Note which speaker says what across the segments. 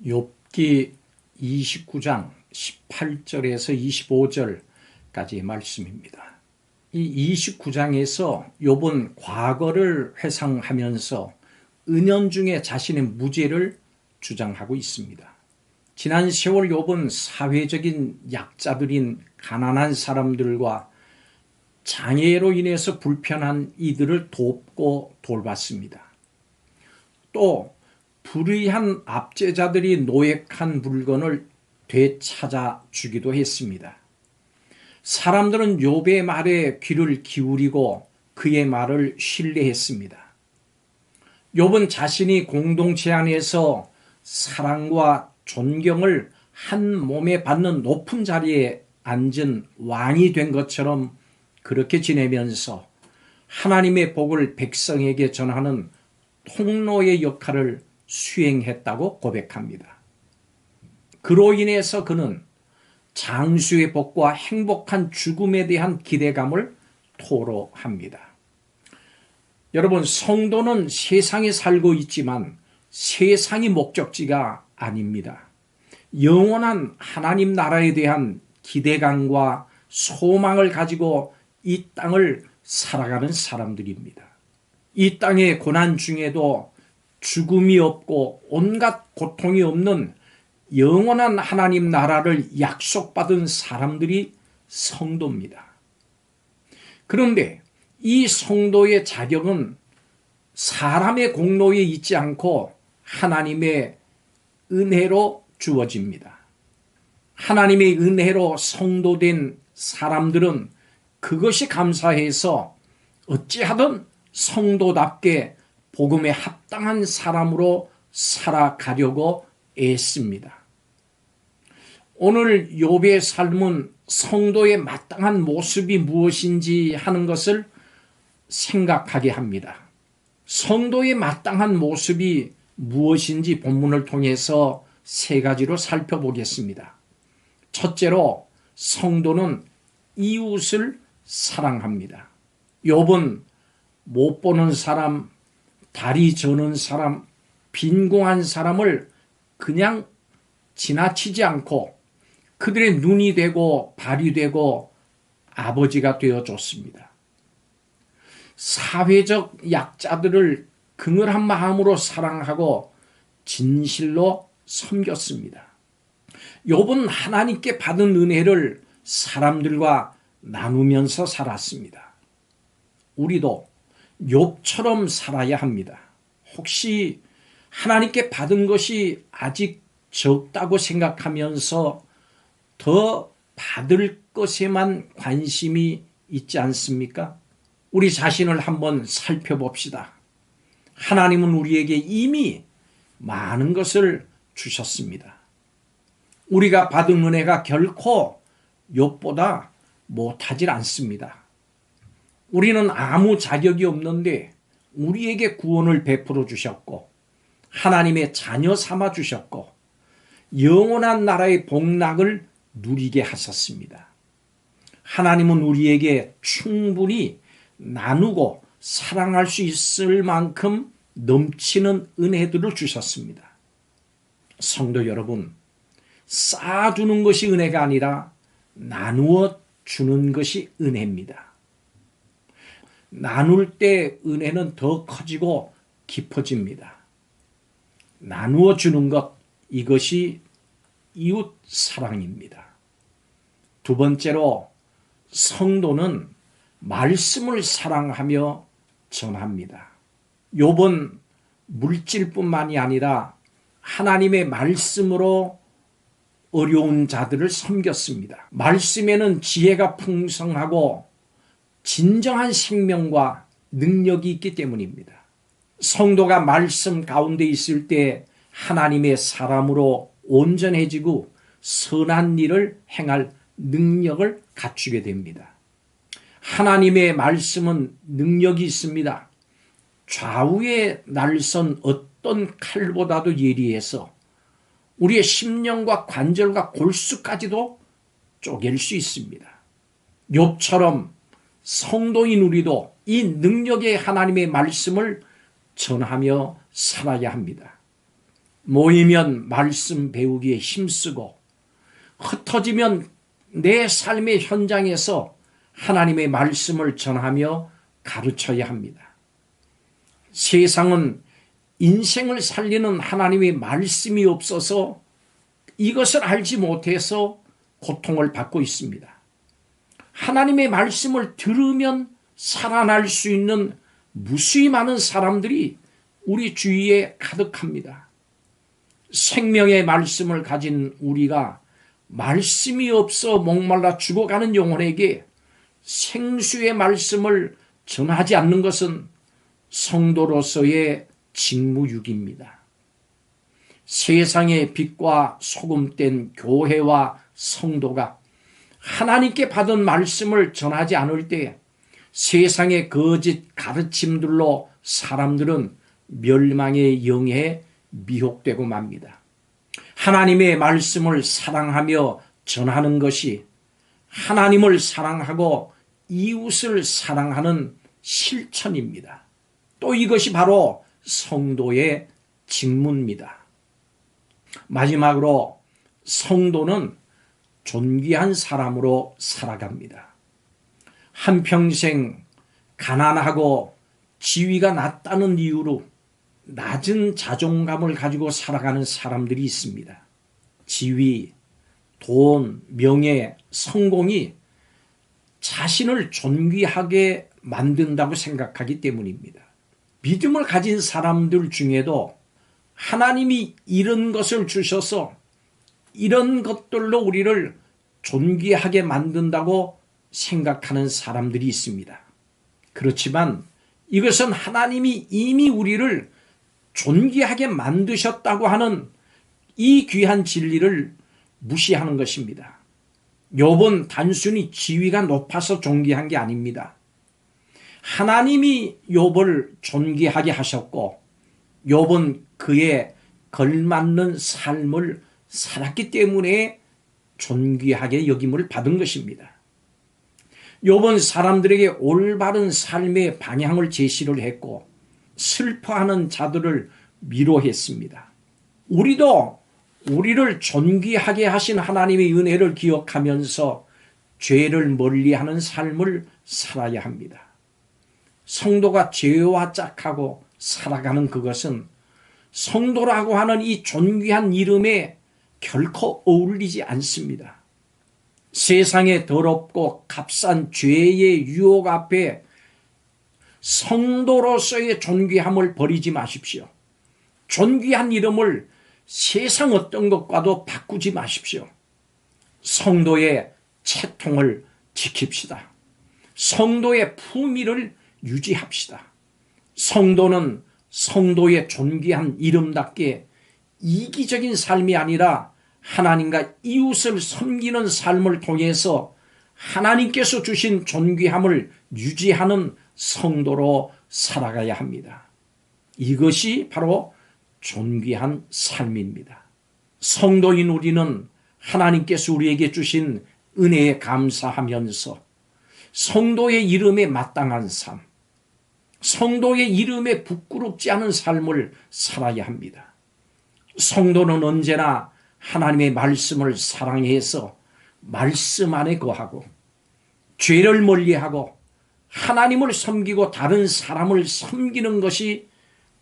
Speaker 1: 욥기 29장 18절에서 25절까지의 말씀입니다. 이 29장에서 욥은 과거를 회상하면서 은연중에 자신의 무죄를 주장하고 있습니다. 지난 세월 욥은 사회적인 약자들인 가난한 사람들과 장애로 인해서 불편한 이들을 돕고 돌봤습니다. 또 불의한 압제자들이 노획한 물건을 되찾아 주기도 했습니다. 사람들은 욥의 말에 귀를 기울이고 그의 말을 신뢰했습니다. 욥은 자신이 공동체 안에서 사랑과 존경을 한 몸에 받는 높은 자리에 앉은 왕이 된 것처럼 그렇게 지내면서 하나님의 복을 백성에게 전하는 통로의 역할을 수행했다고 고백합니다. 그로 인해서 그는 장수의 복과 행복한 죽음에 대한 기대감을 토로합니다. 여러분, 성도는 세상에 살고 있지만 세상이 목적지가 아닙니다. 영원한 하나님 나라에 대한 기대감과 소망을 가지고 이 땅을 살아가는 사람들입니다. 이 땅의 고난 중에도 죽음이 없고 온갖 고통이 없는 영원한 하나님 나라를 약속받은 사람들이 성도입니다. 그런데 이 성도의 자격은 사람의 공로에 있지 않고 하나님의 은혜로 주어집니다. 하나님의 은혜로 성도된 사람들은 그것이 감사해서 어찌하든 성도답게 복음에 합당한 사람으로 살아가려고 애씁니다. 오늘 욥의 삶은 성도의 마땅한 모습이 무엇인지 하는 것을 생각하게 합니다. 성도의 마땅한 모습이 무엇인지 본문을 통해서 세 가지로 살펴보겠습니다. 첫째로, 성도는 이웃을 사랑합니다. 욥은 못 보는 사람, 다리 저는 사람, 빈궁한 사람을 그냥 지나치지 않고 그들의 눈이 되고 발이 되고 아버지가 되어줬습니다. 사회적 약자들을 긍휼한 마음으로 사랑하고 진실로 섬겼습니다. 욥은 하나님께 받은 은혜를 사람들과 나누면서 살았습니다. 우리도 욥처럼 살아야 합니다. 혹시 하나님께 받은 것이 아직 적다고 생각하면서 더 받을 것에만 관심이 있지 않습니까? 우리 자신을 한번 살펴봅시다. 하나님은 우리에게 이미 많은 것을 주셨습니다. 우리가 받은 은혜가 결코 욥보다 못하질 않습니다. 우리는 아무 자격이 없는데 우리에게 구원을 베풀어 주셨고 하나님의 자녀 삼아 주셨고 영원한 나라의 복락을 누리게 하셨습니다. 하나님은 우리에게 충분히 나누고 사랑할 수 있을 만큼 넘치는 은혜들을 주셨습니다. 성도 여러분, 쌓아주는 것이 은혜가 아니라 나누어 주는 것이 은혜입니다. 나눌 때 은혜는 더 커지고 깊어집니다. 나누어 주는 것, 이것이 이웃 사랑입니다. 두 번째로, 성도는 말씀을 사랑하며 전합니다. 욥은 물질뿐만이 아니라 하나님의 말씀으로 어려운 자들을 섬겼습니다. 말씀에는 지혜가 풍성하고 진정한 생명과 능력이 있기 때문입니다. 성도가 말씀 가운데 있을 때 하나님의 사람으로 온전해지고 선한 일을 행할 능력을 갖추게 됩니다. 하나님의 말씀은 능력이 있습니다. 좌우에 날선 어떤 칼보다도 예리해서 우리의 심령과 관절과 골수까지도 쪼갤 수 있습니다. 욥처럼 성도인 우리도 이 능력의 하나님의 말씀을 전하며 살아야 합니다. 모이면 말씀 배우기에 힘쓰고 흩어지면 내 삶의 현장에서 하나님의 말씀을 전하며 가르쳐야 합니다. 세상은 인생을 살리는 하나님의 말씀이 없어서 이것을 알지 못해서 고통을 받고 있습니다. 하나님의 말씀을 들으면 살아날 수 있는 무수히 많은 사람들이 우리 주위에 가득합니다. 생명의 말씀을 가진 우리가 말씀이 없어 목말라 죽어가는 영혼에게 생수의 말씀을 전하지 않는 것은 성도로서의 직무유기입니다. 세상의 빛과 소금된 교회와 성도가 하나님께 받은 말씀을 전하지 않을 때 세상의 거짓 가르침들로 사람들은 멸망의 영에 미혹되고 맙니다. 하나님의 말씀을 사랑하며 전하는 것이 하나님을 사랑하고 이웃을 사랑하는 실천입니다. 또 이것이 바로 성도의 직무입니다. 마지막으로 성도는 존귀한 사람으로 살아갑니다. 한평생 가난하고 지위가 낮다는 이유로 낮은 자존감을 가지고 살아가는 사람들이 있습니다. 지위, 돈, 명예, 성공이 자신을 존귀하게 만든다고 생각하기 때문입니다. 믿음을 가진 사람들 중에도 하나님이 이런 것을 주셔서 이런 것들로 우리를 존귀하게 만든다고 생각하는 사람들이 있습니다. 그렇지만 이것은 하나님이 이미 우리를 존귀하게 만드셨다고 하는 이 귀한 진리를 무시하는 것입니다. 욥은 단순히 지위가 높아서 존귀한 게 아닙니다. 하나님이 욥을 존귀하게 하셨고 욥은 그에 걸맞는 삶을 살았기 때문에 존귀하게 여김을 받은 것입니다. 욥은 사람들에게 올바른 삶의 방향을 제시를 했고 슬퍼하는 자들을 위로했습니다. 우리도 우리를 존귀하게 하신 하나님의 은혜를 기억하면서 죄를 멀리하는 삶을 살아야 합니다. 성도가 죄와 짝하고 살아가는 그것은 성도라고 하는 이 존귀한 이름에 결코 어울리지 않습니다. 세상의 더럽고 값싼 죄의 유혹 앞에 성도로서의 존귀함을 버리지 마십시오. 존귀한 이름을 세상 어떤 것과도 바꾸지 마십시오. 성도의 채통을 지킵시다. 성도의 품위를 유지합시다. 성도는 성도의 존귀한 이름답게 이기적인 삶이 아니라 하나님과 이웃을 섬기는 삶을 통해서 하나님께서 주신 존귀함을 유지하는 성도로 살아가야 합니다. 이것이 바로 존귀한 삶입니다. 성도인 우리는 하나님께서 우리에게 주신 은혜에 감사하면서 성도의 이름에 마땅한 삶, 성도의 이름에 부끄럽지 않은 삶을 살아야 합니다. 성도는 언제나 하나님의 말씀을 사랑해서 말씀 안에 거하고 죄를 멀리하고 하나님을 섬기고 다른 사람을 섬기는 것이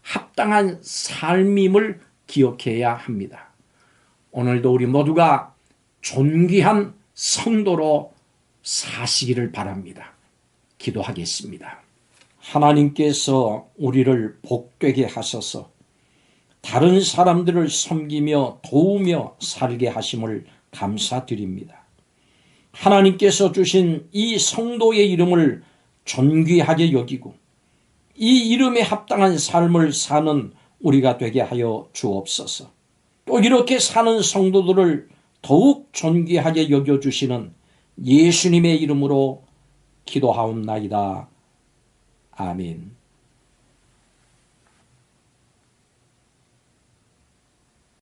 Speaker 1: 합당한 삶임을 기억해야 합니다. 오늘도 우리 모두가 존귀한 성도로 사시기를 바랍니다. 기도하겠습니다. 하나님께서 우리를 복되게 하셔서 다른 사람들을 섬기며 도우며 살게 하심을 감사드립니다. 하나님께서 주신 이 성도의 이름을 존귀하게 여기고 이 이름에 합당한 삶을 사는 우리가 되게 하여 주옵소서. 또 이렇게 사는 성도들을 더욱 존귀하게 여겨주시는 예수님의 이름으로 기도하옵나이다. 아멘.